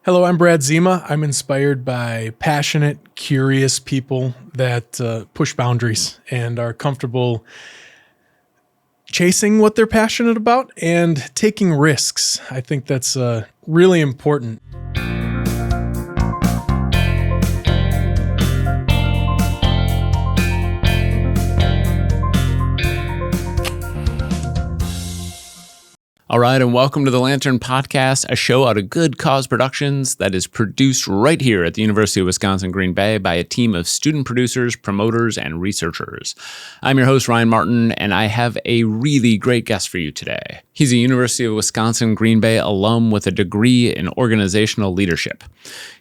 Hello, I'm Brad Zima. I'm inspired by passionate, curious people that push boundaries and are comfortable chasing what they're passionate about and taking risks. I think that's really important. All right, and welcome to the Lantern Podcast, a show out of Good Cause Productions that is produced right here at the University of Wisconsin-Green Bay by a team of student producers, promoters, and researchers. I'm your host, Ryan Martin, and I have a really great guest for you today. He's a University of Wisconsin-Green Bay alum with a degree in organizational leadership.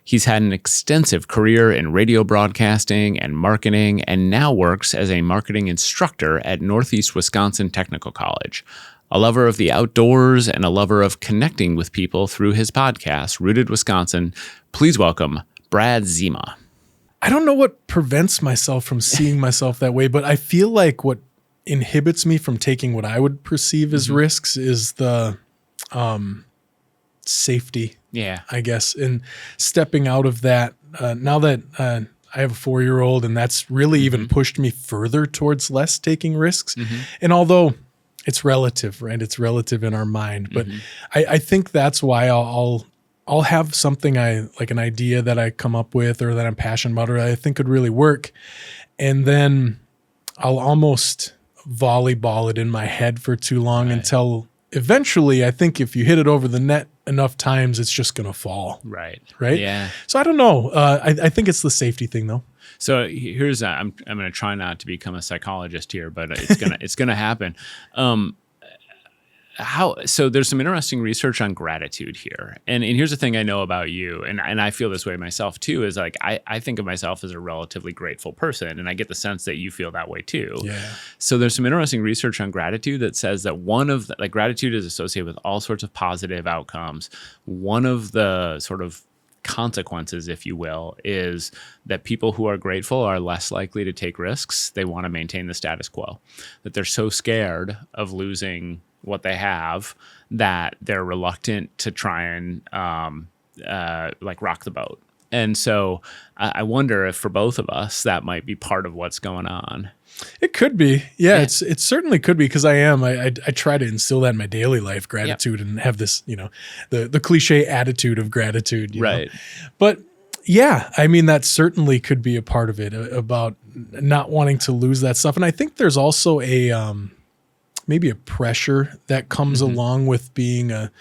He's had an extensive career in radio broadcasting and marketing, and now works as a marketing instructor at Northeast Wisconsin Technical College. A lover of the outdoors and a lover of connecting with people through his podcast, Rooted Wisconsin, please welcome Brad Zima. I don't know what prevents myself from seeing myself that way, but I feel like what inhibits me from taking what I would perceive as risks is the safety, I guess, and stepping out of that. Now that I have a 4-year-old, and that's really even pushed me further towards less taking risks. And although it's relative, right? It's relative in our mind. But I think that's why I'll have something like an idea that I come up with or that I'm passionate about or that I think could really work. And then I'll almost volleyball it in my head for too long until eventually I think if you hit it over the net enough times, it's just going to fall. Right? Yeah. So I don't know. I think it's the safety thing though. So here's I'm going to try not to become a psychologist here, but it's gonna happen. So there's some interesting research on gratitude here, and here's the thing I know about you, and I feel this way myself too. Is like I think of myself as a relatively grateful person, and I get the sense that you feel that way too. Yeah. So there's some interesting research on gratitude that says that gratitude is associated with all sorts of positive outcomes. One of the sort of consequences, if you will, is that people who are grateful are less likely to take risks. They want to maintain the status quo, that they're so scared of losing what they have that they're reluctant to try and rock the boat. And so I wonder if for both of us, that might be part of what's going on. It could be. Yeah. It certainly could be, because I try to instill that in my daily life, gratitude, and have this, the cliche attitude of gratitude. You know? But yeah, I mean, that certainly could be a part of it, about not wanting to lose that stuff. And I think there's also maybe a pressure that comes along with being a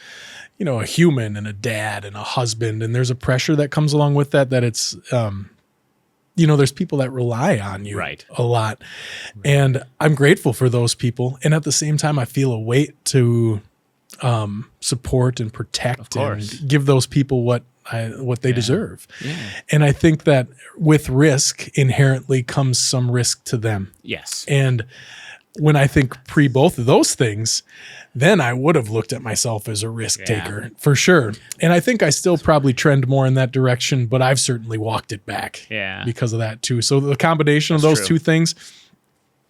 human and a dad and a husband. And there's a pressure that comes along with that it's, there's people that rely on you a lot. And I'm grateful for those people. And at the same time, I feel a weight to support and protect and give those people what they deserve. Yeah. And I think that with risk inherently comes some risk to them. Yes. And when I think both of those things, then I would have looked at myself as a risk taker for sure. And I think I still probably trend more in that direction, but I've certainly walked it back because of that too. So the combination of those two things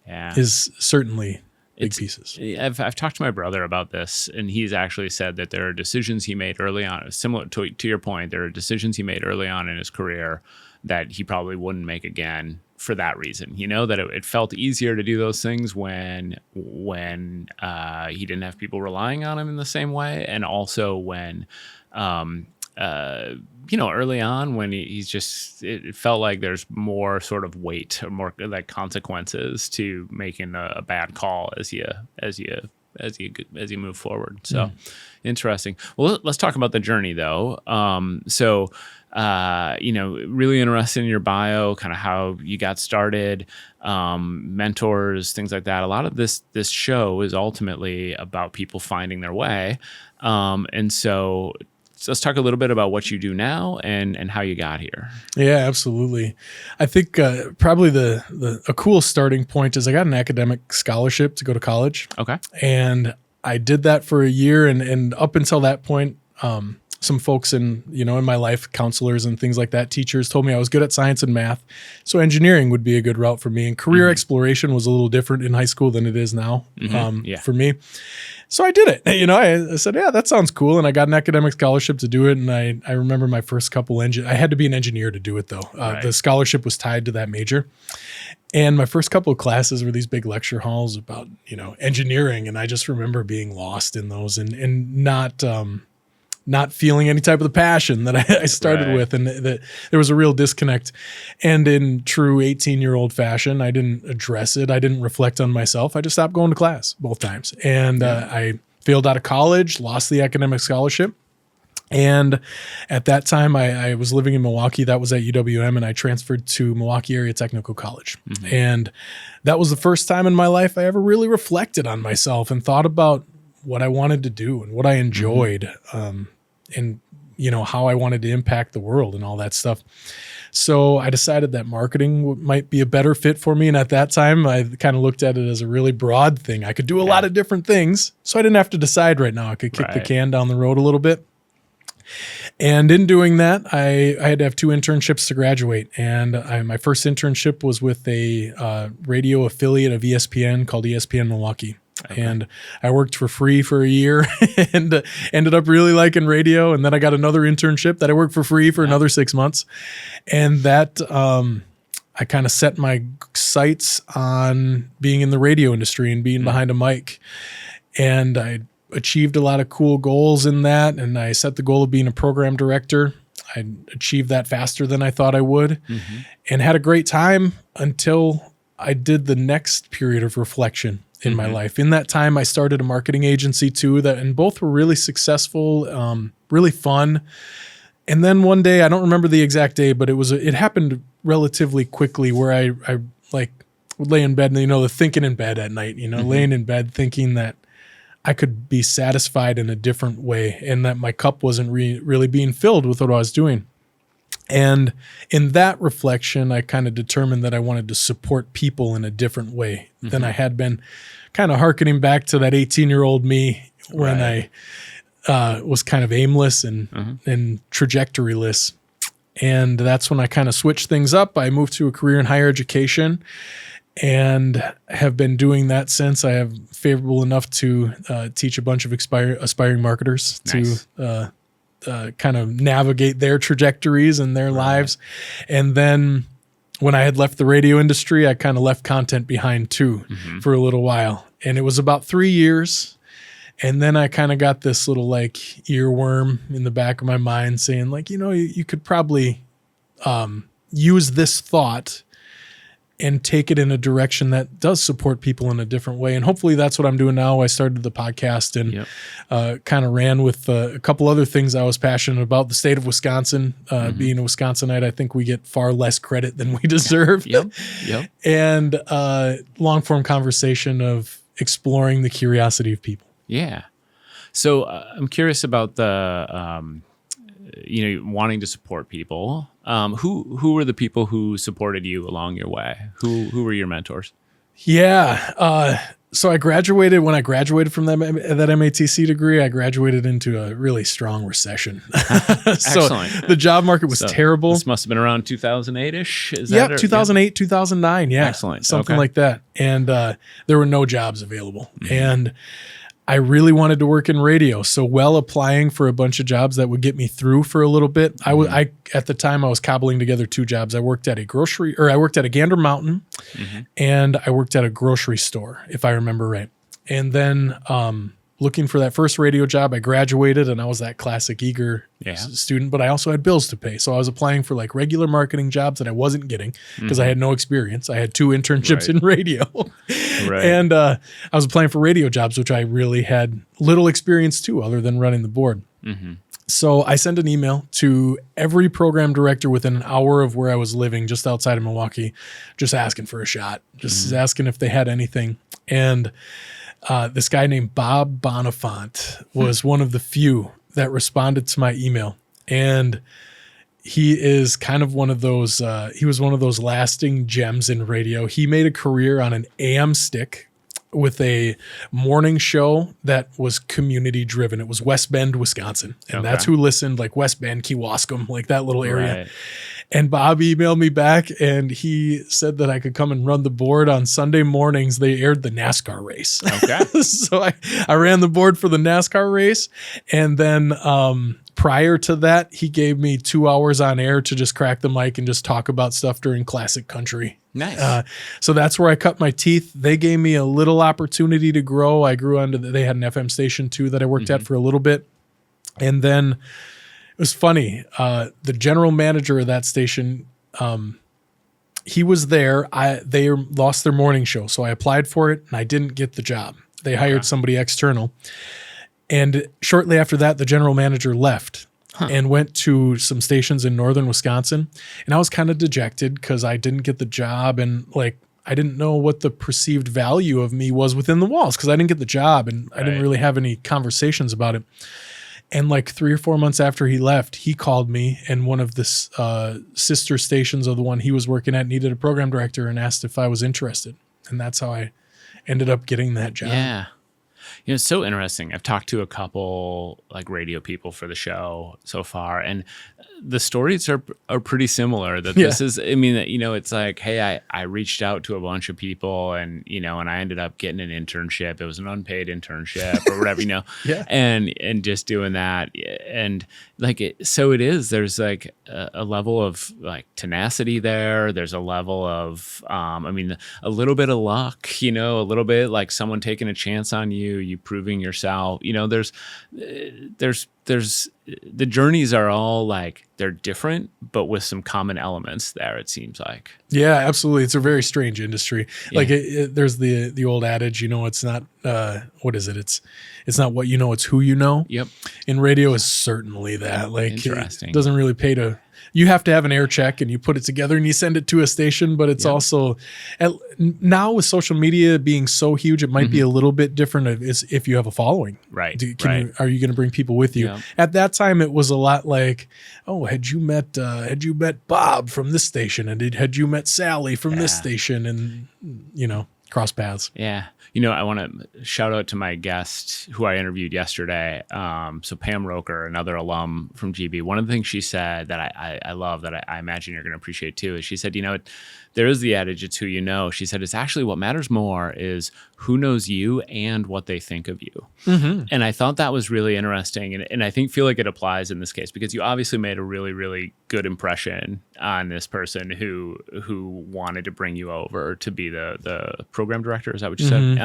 is certainly big pieces. I've talked to my brother about this, and he's actually said that there are decisions he made early on, similar to your point, there are decisions he made early on in his career that he probably wouldn't make again for that reason. That it felt easier to do those things when he didn't have people relying on him in the same way, and also when early on when he's just, it felt like there's more sort of weight or more like consequences to making a bad call as you move forward. So interesting. Well, let's talk about the journey though. Really interested in your bio, kind of how you got started, mentors, things like that. A lot of this show is ultimately about people finding their way. And so let's talk a little bit about what you do now and how you got here. Yeah, absolutely. I think probably a cool starting point is I got an academic scholarship to go to college. Okay. And I did that for a year. And up until that point, some folks in my life, counselors and things like that, teachers, told me I was good at science and math, so engineering would be a good route for me. And career exploration was a little different in high school than it is now for me. So I did it. I said, yeah, that sounds cool. And I got an academic scholarship to do it. And I remember my first couple I had to be an engineer to do it, though. The scholarship was tied to that major. And my first couple of classes were these big lecture halls about, engineering. And I just remember being lost in those and not feeling any type of the passion that I started with. And there was a real disconnect. And in true 18-year-old fashion, I didn't address it. I didn't reflect on myself. I just stopped going to class both times. And I failed out of college, lost the academic scholarship. And at that time, I was living in Milwaukee. That was at UWM, and I transferred to Milwaukee Area Technical College. And that was the first time in my life I ever really reflected on myself and thought about what I wanted to do and what I enjoyed, and how I wanted to impact the world and all that stuff. So I decided that marketing might be a better fit for me. And at that time, I kind of looked at it as a really broad thing. I could do a lot of different things, so I didn't have to decide right now. I could kick the can down the road a little bit. And in doing that, I had to have 2 internships to graduate. And my first internship was with a radio affiliate of ESPN called ESPN Milwaukee. And I worked for free for a year and ended up really liking radio. And then I got another internship that I worked for free for another 6 months. And that I kind of set my sights on being in the radio industry and being behind a mic. And I achieved a lot of cool goals in that. And I set the goal of being a program director. I achieved that faster than I thought I would and had a great time until I did the next period of reflection in my life. In that time, I started a marketing agency too, and both were really successful, really fun. And then one day, I don't remember the exact day, but it happened relatively quickly where I would lay in bed and, the thinking in bed at night, laying in bed thinking that I could be satisfied in a different way and that my cup wasn't really being filled with what I was doing. And in that reflection, I kind of determined that I wanted to support people in a different way than I had been, kind of hearkening back to that 18-year-old me when I was kind of aimless and trajectoryless. And that's when I kind of switched things up. I moved to a career in higher education and have been doing that since. I have favorable enough to teach a bunch of aspiring marketers to kind of navigate their trajectories and their lives. And then when I had left the radio industry, I kind of left content behind too for a little while. And it was about 3 years. And then I kind of got this little earworm in the back of my mind saying you could probably use this thought and take it in a direction that does support people in a different way. And hopefully that's what I'm doing now. I started the podcast and kind of ran with a couple other things I was passionate about. The state of Wisconsin, being a Wisconsinite, I think we get far less credit than we deserve. And long form conversation of exploring the curiosity of people. Yeah. So I'm curious about the, wanting to support people. Who were the people who supported you along your way? Who were your mentors? Yeah. So when I graduated from that MATC degree, I graduated into a really strong recession. So the job market was terrible. This must have been around 2008-ish. Is that 2008, 2009. Yeah. Excellent. Something like that. And there were no jobs available. And I really wanted to work in radio. So while applying for a bunch of jobs that would get me through for a little bit, I at the time I was cobbling together 2 jobs. I worked at a Gander Mountain and I worked at a grocery store, if I remember right. And then looking for that first radio job, I graduated and I was that classic eager student, but I also had bills to pay. So I was applying for regular marketing jobs that I wasn't getting because I had no experience. I had 2 internships in radio. And I was applying for radio jobs, which I really had little experience too, other than running the board. So I sent an email to every program director within an hour of where I was living, just outside of Milwaukee, just asking for a shot, just asking if they had anything. And this guy named Bob Bonifant was one of the few that responded to my email. And he is kind of one of those, he was one of those lasting gems in radio. He made a career on an AM stick with a morning show that was community driven. It was West Bend, Wisconsin. And that's who listened, like West Bend, Kewaskum, like that little area. Right. And Bob emailed me back and he said that I could come and run the board on Sunday mornings. They aired the NASCAR race. Okay. So I ran the board for the NASCAR race. And then prior to that, he gave me 2 hours on air to just crack the mic and just talk about stuff during classic country. Nice. So that's where I cut my teeth. They gave me a little opportunity to grow. I grew onto they had an FM station too that I worked at for a little bit. And then it was funny. The general manager of that station, he was there. They lost their morning show. So I applied for it and I didn't get the job. They hired somebody external. And shortly after that, the general manager left and went to some stations in northern Wisconsin. And I was kind of dejected because I didn't get the job. And like, I didn't know what the perceived value of me was within the walls because I didn't get the job and I didn't really have any conversations about it. And like 3 or 4 months after he left, he called me and one of the sister stations of the one he was working at needed a program director and asked if I was interested. And that's how I ended up getting that job. Yeah. It's so interesting. I've talked to a couple like radio people for the show so far, and the stories are pretty similar. That this is, I mean, it's like, hey, I reached out to a bunch of people, and and I ended up getting an internship. It was an unpaid internship or whatever, and just doing that, and like so it is. There's like a level of like tenacity there. There's a level of, a little bit of luck, a little bit like someone taking a chance on you proving yourself. There's the journeys are all like they're different, but with some common elements there, it seems like. Yeah, absolutely. It's a very strange industry. Yeah. Like there's the old adage, it's not what is it? It's not what you know, it's who you know. Yep. In radio is certainly that. Like interesting. It doesn't really pay to. You have to have an air check and you put it together and you send it to a station, but it's also now with social media being so huge, it might be a little bit different if you have a following. Right. Are you going to bring people with you? Yeah. At that time, it was a lot like, oh, had you met Bob from this station and had you met Sally from this station and, cross paths. Yeah. I want to shout out to my guest who I interviewed yesterday. So Pam Roker, another alum from GB. One of the things she said that I love that I imagine you're going to appreciate too is she said, there is the adage, it's who you know. She said, it's actually what matters more is who knows you and what they think of you. Mm-hmm. And I thought that was really interesting. And I feel like it applies in this case because you obviously made a really, really good impression on this person who wanted to bring you over to be the program director. Is that what you said?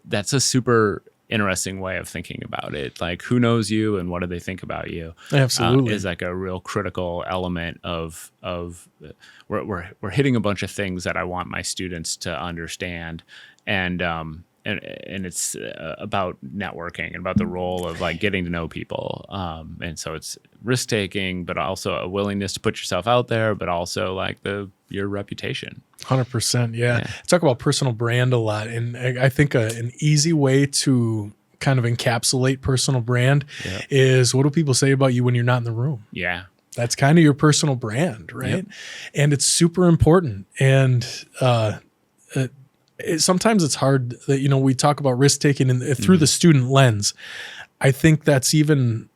That's a super interesting way of thinking about it. Like who knows you and what do they think about you? Absolutely. Is like a real critical element of we're hitting a bunch of things that I want my students to understand. And it's about networking and about the role of like getting to know people. And so it's risk taking, but also a willingness to put yourself out there, but also like your reputation. 100%. Yeah. I talk about personal brand a lot. And I think an easy way to kind of encapsulate personal brand is what do people say about you when you're not in the room? Yeah. That's kind of your personal brand, right? Yep. And it's super important. And, sometimes it's hard that, we talk about risk taking and through the student lens. I think that's even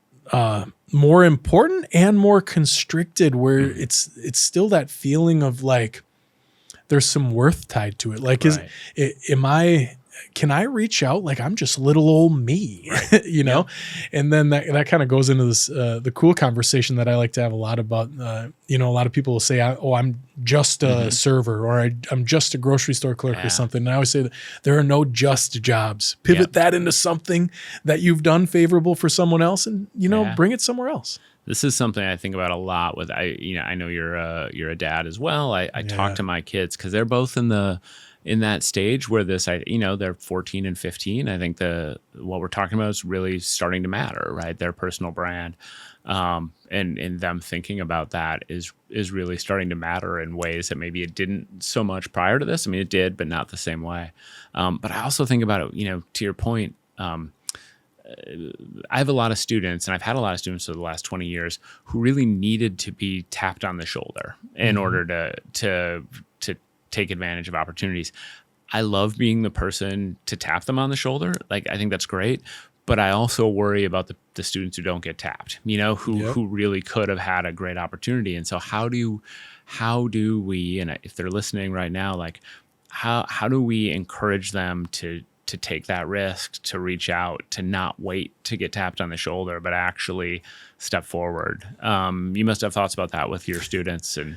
more important and more constricted where it's still that feeling of like there's some worth tied to it. Like, can I reach out? Like I'm just little old me, And then that kind of goes into this, the cool conversation that I like to have a lot about, a lot of people will say, I'm just a server or I'm just a grocery store clerk or something. And I always say that there are no just jobs. Pivot that into something that you've done favorable for someone else and, bring it somewhere else. This is something I think about a lot with, I know you're a dad as well. I talk to my kids because they're both in that stage where they're 14 and 15. I think what we're talking about is really starting to matter, right? Their personal brand, and them thinking about that is really starting to matter in ways that maybe it didn't so much prior to this. I mean, it did, but not the same way. But I also think about it, to your point. I have a lot of students, and I've had a lot of students for the last 20 years who really needed to be tapped on the shoulder in order to take advantage of opportunities. I love being the person to tap them on the shoulder. Like, I think that's great. But I also worry about the students who don't get tapped, who really could have had a great opportunity. And so how do we, and if they're listening right now, like how do we encourage them to take that risk, to reach out, to not wait to get tapped on the shoulder, but actually step forward? You must have thoughts about that with your students. And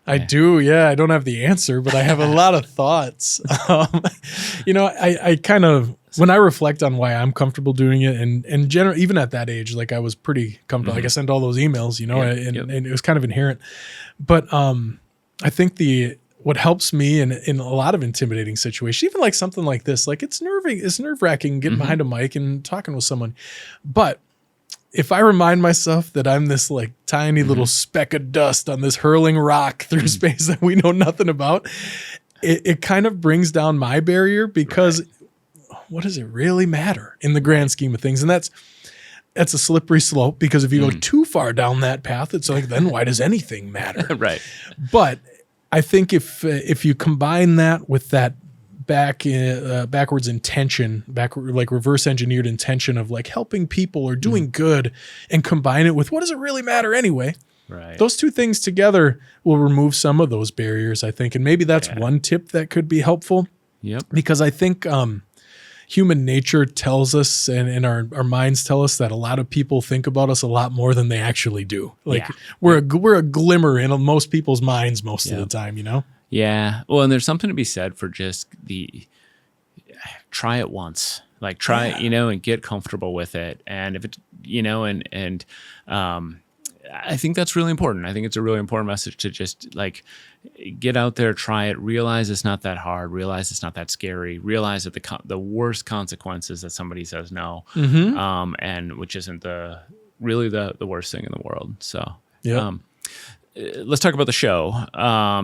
I do. Yeah. I don't have the answer, but I have a lot of thoughts. I kind of, when I reflect on why I'm comfortable doing it, and generally, even at that age, like I was pretty comfortable. Like I sent all those emails, and it was kind of inherent. But I think what helps me in a lot of intimidating situations, even like something like this, like it's nerve-wracking getting behind a mic and talking with someone. But if I remind myself that I'm this like tiny little speck of dust on this hurling rock through space that we know nothing about, it kind of brings down my barrier, because what does it really matter in the grand scheme of things? And that's a slippery slope, because if you go too far down that path, it's like, then why does anything matter? Right. But I think if you combine that with that backwards intention, like reverse engineered intention of like helping people or doing good, and combine it with what does it really matter anyway? Right. Those two things together will remove some of those barriers, I think. And maybe that's one tip that could be helpful. Yep. Because I think human nature tells us, and our minds tell us, that a lot of people think about us a lot more than they actually do. Like we're a glimmer in most people's minds most of the time, Yeah. Well, and there's something to be said for just try it once, like try it, and get comfortable with it. And if it, I think that's really important. I think it's a really important message to just like get out there, try it, realize it's not that hard, realize it's not that scary, realize that the worst consequences that somebody says no, and which isn't really the worst thing in the world. So, let's talk about the show.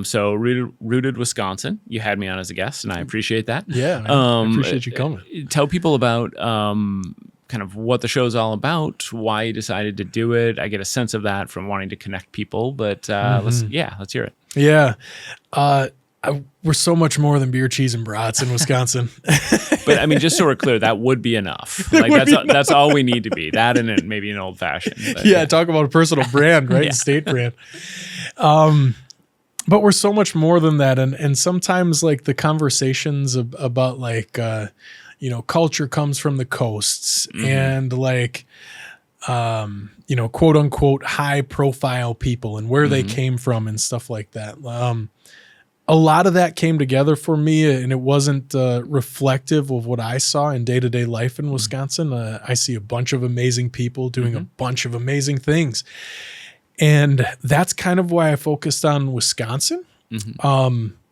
So Rooted Wisconsin, you had me on as a guest, and I appreciate that. Yeah, I appreciate you coming. Tell people about kind of what the show's all about, why you decided to do it. I get a sense of that from wanting to connect people, but let's hear it. Yeah. We're so much more than beer, cheese, and brats in Wisconsin. But I mean, just so we're clear, that would be enough. Like that's all we need to be. That and maybe an old fashioned. Talk about a personal brand, right? State brand. But we're so much more than that. And sometimes like the conversations about like, culture comes from the coasts, and like, quote unquote, high profile people and where they came from and stuff like that. A lot of that came together for me, and it wasn't reflective of what I saw in day-to-day life in Wisconsin. I see a bunch of amazing people doing a bunch of amazing things. And that's kind of why I focused on Wisconsin,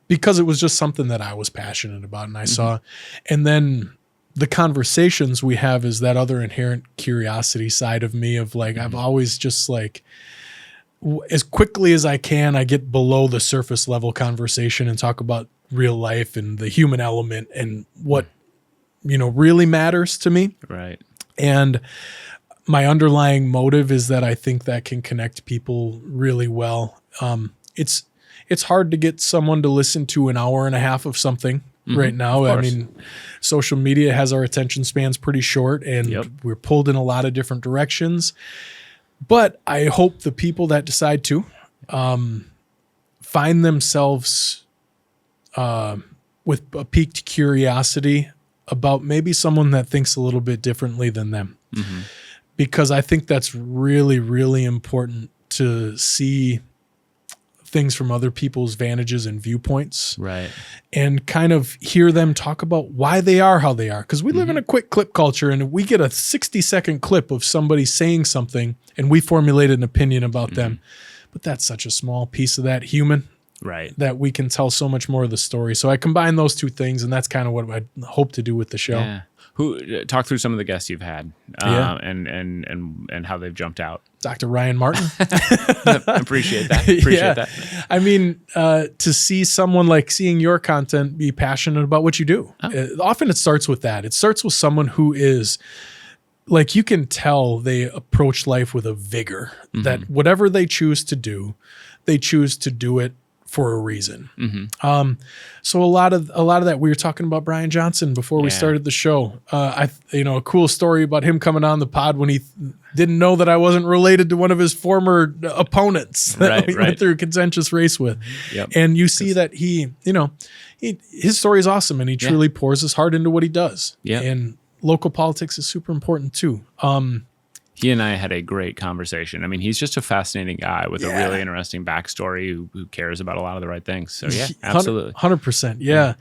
because it was just something that I was passionate about and I saw. And then the conversations we have is that other inherent curiosity side of me of like, I've always just like, as quickly as I can, I get below the surface level conversation and talk about real life and the human element and what, really matters to me. Right. And my underlying motive is that I think that can connect people really well. It's hard to get someone to listen to an hour and a half of something right now. I mean, social media has our attention spans pretty short, and we're pulled in a lot of different directions. But I hope the people that decide to find themselves with a piqued curiosity about maybe someone that thinks a little bit differently than them. Because I think that's really, really important to see things from other people's vantages and viewpoints. Right. And kind of hear them talk about why they are how they are. Because we live in a quick clip culture, and we get a 60-second clip of somebody saying something and we formulate an opinion about them. But that's such a small piece of that human. Right. That we can tell so much more of the story. So I combine those two things, and that's kind of what I hope to do with the show. Yeah. Talk through some of the guests you've had, and how they've jumped out. Dr. Ryan Martin. Appreciate that. I mean, to see someone like seeing your content be passionate about what you do. Often it starts with that. It starts with someone who is like, you can tell they approach life with a vigor that whatever they choose to do it for a reason. So a lot of that, we were talking about Brian Johnson before we started the show. A cool story about him coming on the pod when he didn't know that I wasn't related to one of his former opponents that we went through a contentious race with. And you see that his story is awesome, and he truly pours his heart into what he does. And local politics is super important too. He and I had a great conversation. I mean, he's just a fascinating guy with a really interesting backstory who cares about a lot of the right things. So yeah, absolutely. 100%. Yeah.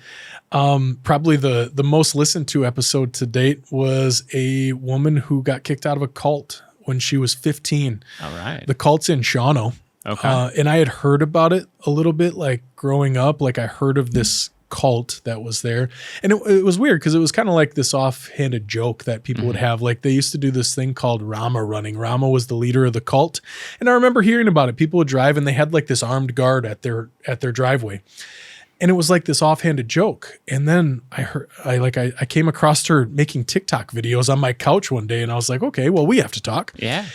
Probably the most listened to episode to date was a woman who got kicked out of a cult when she was 15. All right. The cult's in Shawano. Okay. And I had heard about it a little bit, like growing up, like I heard of this cult that was there, and it was weird because it was kind of like this offhanded joke that people would have. Like they used to do this thing called Rama running. Rama was the leader of the cult, and I remember hearing about it. People would drive and they had like this armed guard at their driveway, and it was like this offhanded joke. And then I came across her making TikTok videos on my couch one day, and I was like, okay, well, we have to talk. Yeah.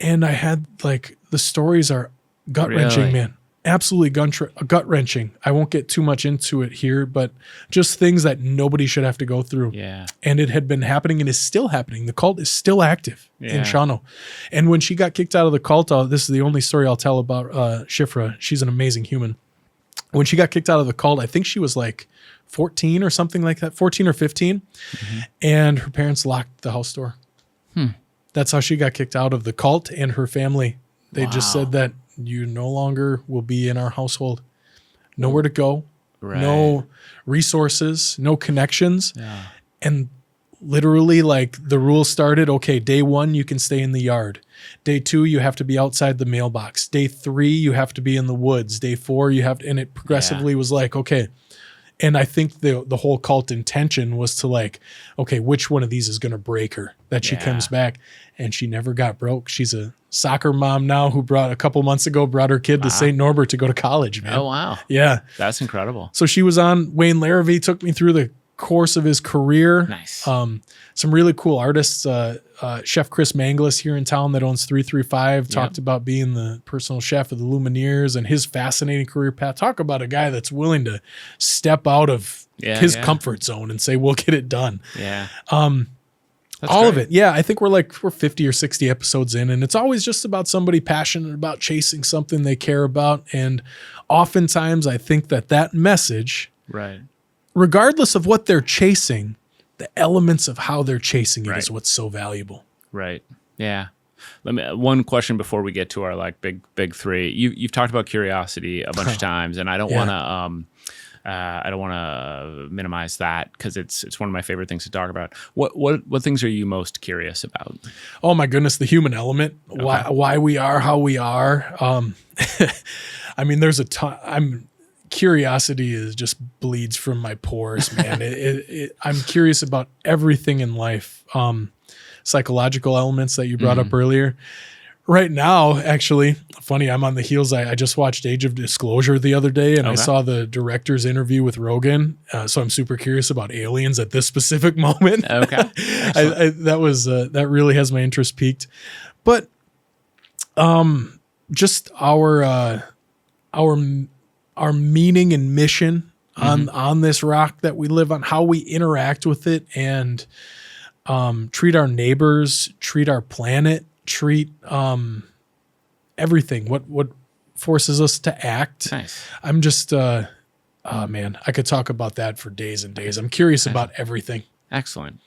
And I had like, the stories are gut wrenching, man. Absolutely gut wrenching. I won't get too much into it here, but just things that nobody should have to go through. Yeah. And it had been happening and is still happening. The cult is still active in Shawano. And when she got kicked out of the cult, this is the only story I'll tell about Shifra. She's an amazing human. When she got kicked out of the cult, I think she was like 14 or something like that, 14 or 15. And her parents locked the house door. That's how she got kicked out of the cult, and her family. They just said that you no longer will be in our household. Nowhere to go, no resources, no connections. And literally, like, the rules started, okay, day 1, you can stay in the yard. Day 2, you have to be outside the mailbox. Day 3, you have to be in the woods. Day 4, you have to, and it progressively was like, okay. And I think the whole cult intention was to like, okay, which one of these is going to break her, that she comes back. And she never got broke. She's a soccer mom now who a couple months ago brought her kid to St. Norbert to go to college, man. Oh, wow. Yeah. That's incredible. So she was on, Wayne Larrivee took me through the course of his career. Nice. Some really cool artists. Chef Chris Manglis here in town that owns 335 talked about being the personal chef of the Lumineers and his fascinating career path. Talk about a guy that's willing to step out of his comfort zone and say, we'll get it done. Yeah. That's all great. Of it. Yeah. I think we're 50 or 60 episodes in, and it's always just about somebody passionate about chasing something they care about. And oftentimes I think that message, regardless of what they're chasing, the elements of how they're chasing it is what's so valuable. Right. Yeah. One question before we get to our like big three. You've talked about curiosity a bunch of times, and I don't want to minimize that because it's one of my favorite things to talk about. What things are you most curious about? Oh my goodness, the human element. Okay. Why we are how we are. I mean, there's a ton. Curiosity is just bleeds from my pores, man. I'm curious about everything in life. Psychological elements that you brought up earlier. Right now, actually, funny, I'm on the heels. I just watched Age of Disclosure the other day, and I saw the director's interview with Rogan. So I'm super curious about aliens at this specific moment. Okay, that really has my interest piqued. But just our meaning and mission on this rock that we live on, how we interact with it, and treat our neighbors, treat our planet, treat everything. What forces us to act. Nice. I'm just man, I could talk about that for days and days. I'm curious about everything. Excellent.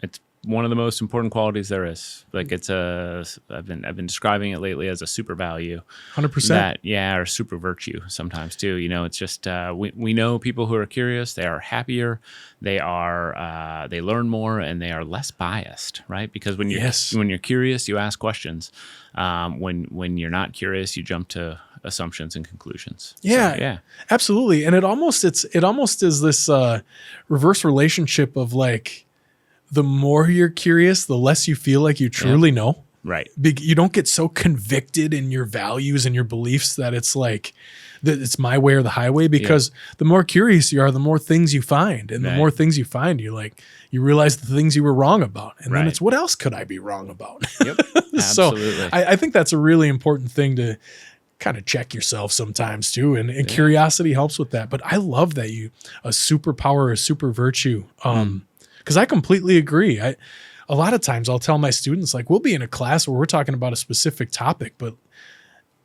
It's one of the most important qualities there is. Like I've been describing it lately as a super value. 100%. Or super virtue sometimes too. You know, it's just we know people who are curious. They are happier. They learn more, and they are less biased, right? Because when you're curious, you ask questions. When you're not curious, you jump to assumptions and conclusions. Yeah, absolutely. And it almost is this reverse relationship of like, the more you're curious, the less you feel like you truly know. Right. You don't get so convicted in your values and your beliefs that it's like, that it's my way or the highway, because the more curious you are, the more things you find. And the more things you find, you realize the things you were wrong about. And then it's, what else could I be wrong about? Yep. Absolutely. So I think that's a really important thing kind of check yourself sometimes too. And curiosity helps with that. But I love that a superpower, a super virtue. Because I completely agree. A lot of times I'll tell my students, like, we'll be in a class where we're talking about a specific topic, but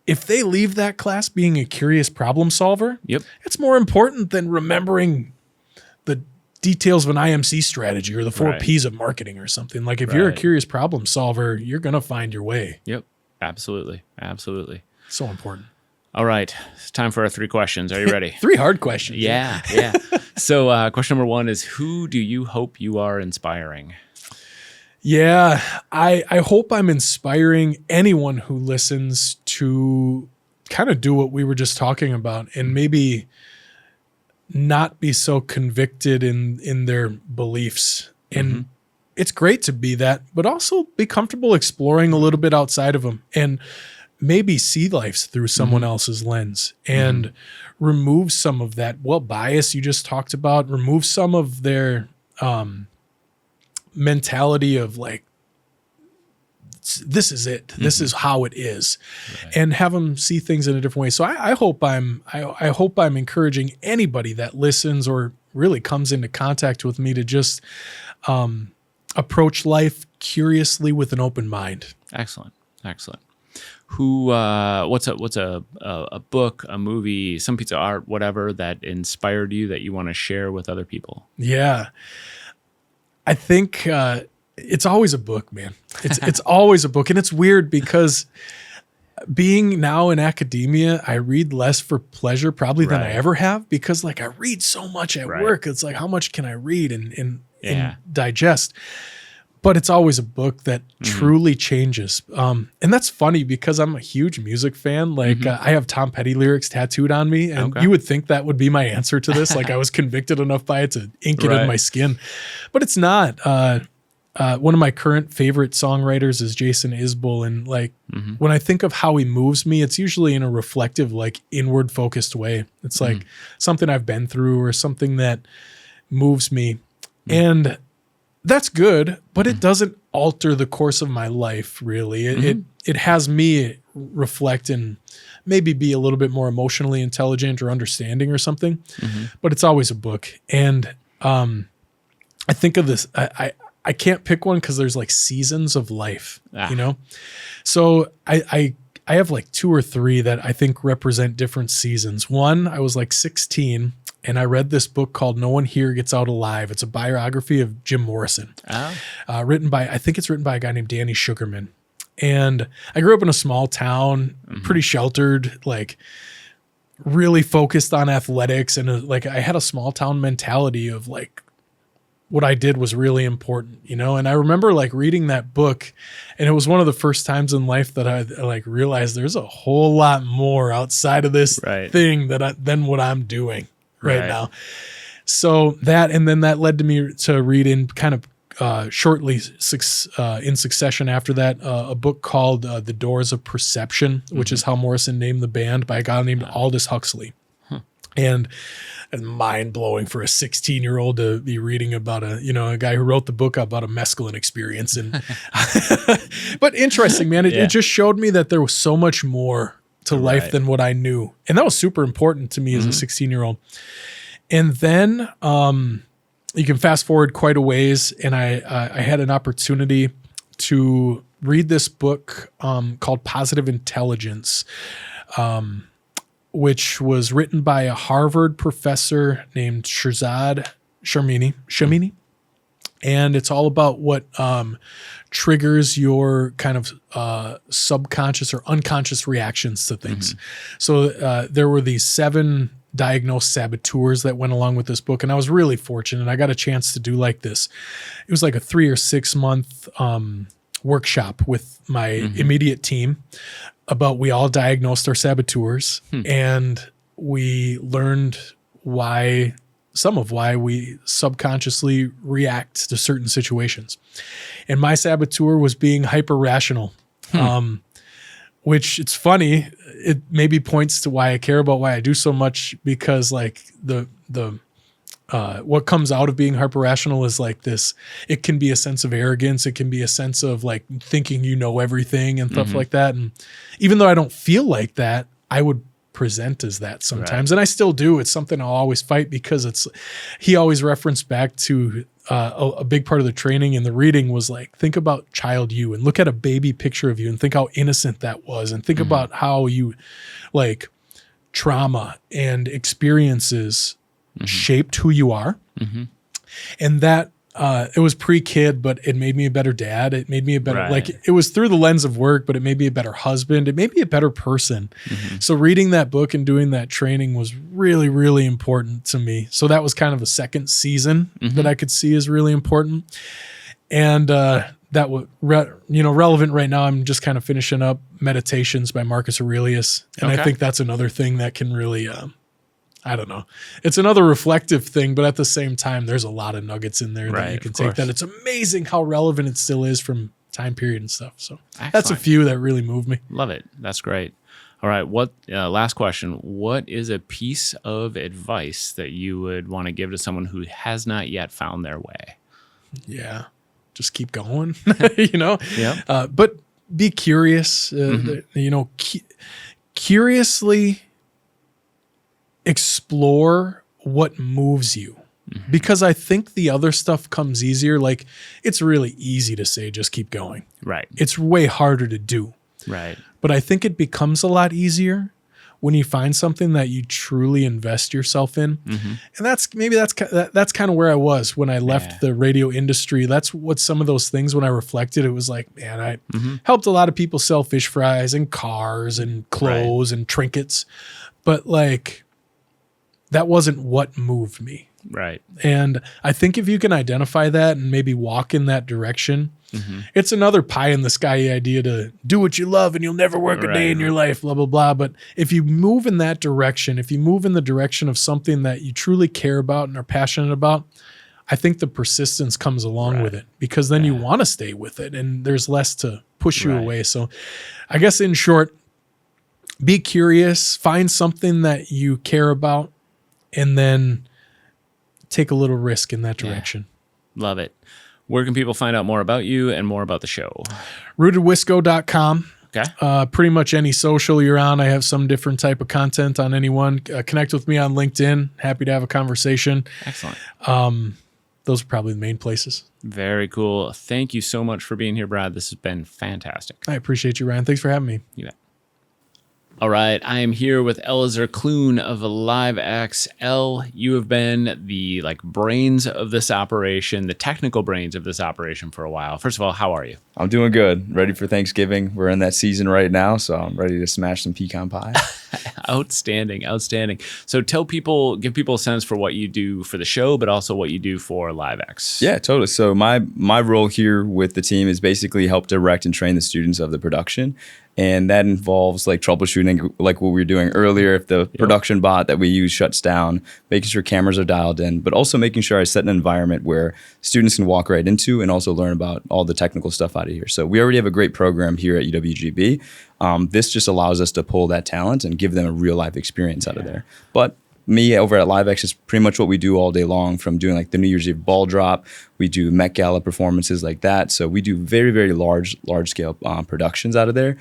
if they leave that class being a curious problem solver, it's more important than remembering the details of an IMC strategy or the 4 P's of marketing or something. Like, if you're a curious problem solver, you're going to find your way. Yep. Absolutely. Absolutely. So important. All right. It's time for our 3 questions. Are you ready? 3 hard questions. Yeah. So question number 1 is, who do you hope you are inspiring? Yeah, I hope I'm inspiring anyone who listens to kind of do what we were just talking about and maybe not be so convicted in their beliefs. And it's great to be that, but also be comfortable exploring a little bit outside of them and maybe see life through someone else's lens and remove some of that bias you just talked about, remove some of their mentality of like, this is it, this is how it is, and have them see things in a different way. So I hope I'm encouraging anybody that listens or really comes into contact with me to just approach life curiously with an open mind. Excellent. Who? What's a book, a movie, some piece of art, whatever that inspired you that you want to share with other people? Yeah. I think it's always a book, man. It's always a book. And it's weird because being now in academia, I read less for pleasure probably than I ever have, because like I read so much at work. It's like, how much can I read and digest? But it's always a book that truly changes. And that's funny because I'm a huge music fan. Like I have Tom Petty lyrics tattooed on me, and you would think that would be my answer to this. Like I was convicted enough by it to ink it in my skin, but it's not. One of my current favorite songwriters is Jason Isbell. And like when I think of how he moves me, it's usually in a reflective, like inward focused way. It's like something I've been through or something that moves me. And that's good, but it doesn't alter the course of my life, really. It has me reflect and maybe be a little bit more emotionally intelligent or understanding or something, but it's always a book. And I think of this, I can't pick one because there's like seasons of life, you know? So I have like 2 or 3 that I think represent different seasons. One, I was like 16 and I read this book called No One Here Gets Out Alive. It's a biography of Jim Morrison, written by a guy named Danny Sugarman. And I grew up in a small town, pretty sheltered, like really focused on athletics. And like I had a small town mentality of like, what I did was really important, you know? And I remember like reading that book, and it was one of the first times in life that I like realized there's a whole lot more outside of this thing than what I'm doing right now. So that, and then that led to me to read in kind of shortly in succession after that, a book called The Doors of Perception, which is how Morrison named the band, by a guy named Aldous Huxley. And mind-blowing for a 16-year-old to be reading about a guy who wrote the book about a mescaline experience. And but interesting, man. It just showed me that there was so much more to life than what I knew. And that was super important to me as a 16-year-old. And then you can fast forward quite a ways, and I had an opportunity to read this book called Positive Intelligence, which was written by a Harvard professor named Shirzad Shamini. And it's all about what triggers your kind of subconscious or unconscious reactions to things. So there were these 7 diagnosed saboteurs that went along with this book. And I was really fortunate. I got a chance to do like this. It was like a 3 or 6 month workshop with my immediate team about, we all diagnosed our saboteurs and we learned why we subconsciously react to certain situations. And my saboteur was being hyper rational, which, it's funny. It maybe points to why I care about why I do so much, because like the what comes out of being hyper rational is like this. It can be a sense of arrogance. It can be a sense of like thinking you know everything and stuff like that. And even though I don't feel like that, I would present as that sometimes. And I still do. It's something I'll always fight because he always referenced back to a big part of the training and the reading was like, think about child you and look at a baby picture of you and think how innocent that was. And think about how you like trauma and experiences shaped who you are. And that, it was pre-kid, but it made me a better dad. It made me a better, like it was through the lens of work, but it made me a better husband. It made me a better person. So reading that book and doing that training was really, really important to me. So that was kind of a second season that I could see as really important. And that was, relevant right now. I'm just kind of finishing up Meditations by Marcus Aurelius. And I think that's another thing that can really, I don't know. It's another reflective thing, but at the same time, there's a lot of nuggets in there that you can take that. It's amazing how relevant it still is from time period and stuff. So that's a few that really moved me. Love it. That's great. All right. Last question. What is a piece of advice that you would want to give to someone who has not yet found their way? Yeah. Just keep going, but be curious, curiously explore what moves you, because I think the other stuff comes easier. Like it's really easy to say, just keep going. Right. It's way harder to do. Right. But I think it becomes a lot easier when you find something that you truly invest yourself in. And that's kind of where I was when I left the radio industry. That's what some of those things, when I reflected, it was like, man, I helped a lot of people sell fish fries and cars and clothes and trinkets. But like, that wasn't what moved me. Right. And I think if you can identify that and maybe walk in that direction, it's another pie in the sky idea to do what you love and you'll never work a day in your life, blah, blah, blah. But if you move in that direction, if you move in the direction of something that you truly care about and are passionate about, I think the persistence comes along with it, because then you want to stay with it and there's less to push you away. So I guess in short, be curious, find something that you care about, and then take a little risk in that direction. Love it. Where can people find out more about you and more about the show? RootedWisco.com. Okay. Pretty much any social you're on, I have some different type of content on anyone. Connect with me on LinkedIn. Happy to have a conversation. Excellent. Those are probably the main places. Very cool. Thank you so much for being here, Brad. This has been fantastic. I appreciate you, Ryan. Thanks for having me. You bet. All right, I am here with Elazar Clune of LiveX. You have been the brains of this operation, the technical brains of this operation for a while. First of all, how are you? I'm doing good. Ready for Thanksgiving. We're in that season right now, so I'm ready to smash some pecan pie. Outstanding. So give people a sense for what you do for the show, but also what you do for LiveX. Yeah, totally. So my role here with the team is basically help direct and train the students of the production. And that involves troubleshooting, like what we were doing earlier. If the production bot that we use shuts down, making sure cameras are dialed in, but also making sure I set an environment where students can walk right into and also learn about all the technical stuff out of here. So we already have a great program here at UWGB. This just allows us to pull that talent and give them a real life experience out of there. But me over at LiveX is pretty much what we do all day long, from doing the New Year's Eve ball drop. We do Met Gala performances like that. So we do very, very large scale productions out of there.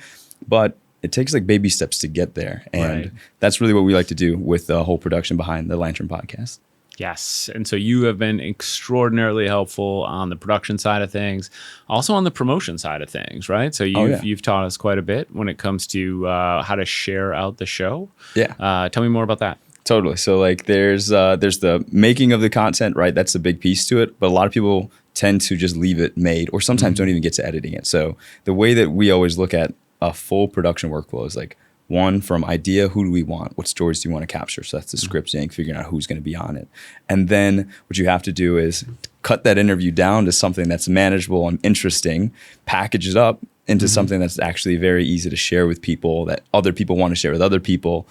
But it takes baby steps to get there. And that's really what we like to do with the whole production behind the Lantern podcast. Yes. And so you have been extraordinarily helpful on the production side of things, also on the promotion side of things, right? So you've taught us quite a bit when it comes to how to share out the show. Yeah. Tell me more about that. Totally. So there's the making of the content, right? That's a big piece to it. But a lot of people tend to just leave it made, or sometimes don't even get to editing it. So the way that we always look at a full production workflow is one, from idea, who do we want? What stories do you want to capture? So that's the scripting, figuring out who's going to be on it. And then what you have to do is cut that interview down to something that's manageable and interesting, package it up into something that's actually very easy to share with people, that other people want to share with other people.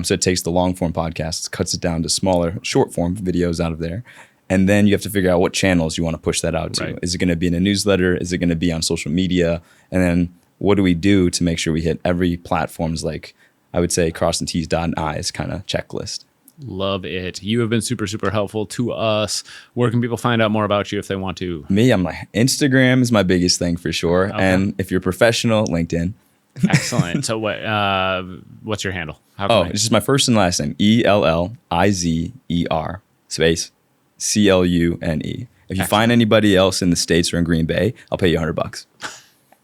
So it takes the long form podcasts, cuts it down to smaller, short form videos out of there. And then you have to figure out what channels you want to push that out to. Is it going to be in a newsletter? Is it going to be on social media? And then what do we do to make sure we hit every platform's, I would say, crossing T's, dotting I's kind of checklist? Love it. You have been super, super helpful to us. Where can people find out more about you if they want to? Me, Instagram is my biggest thing for sure. Okay. And if you're professional, LinkedIn. Excellent. So what's your handle? It's just my first and last name, ELLIZER space CLUNE. If you find anybody else in the States or in Green Bay, I'll pay you $100.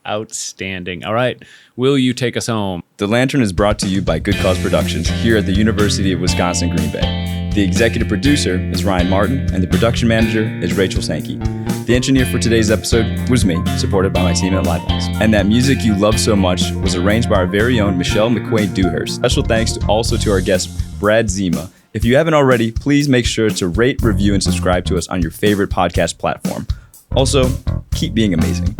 Outstanding. All right. Will you take us home? The Lantern is brought to you by Good Cause Productions here at the University of Wisconsin, Green Bay. The executive producer is Ryan Martin, and the production manager is Rachel Sankey. The engineer for today's episode was me, supported by my team at LiveLinks. And that music you love so much was arranged by our very own Michelle McQuaid-Dewhurst. Special thanks also to our guest, Brad Zima. If you haven't already, please make sure to rate, review, and subscribe to us on your favorite podcast platform. Also, keep being amazing.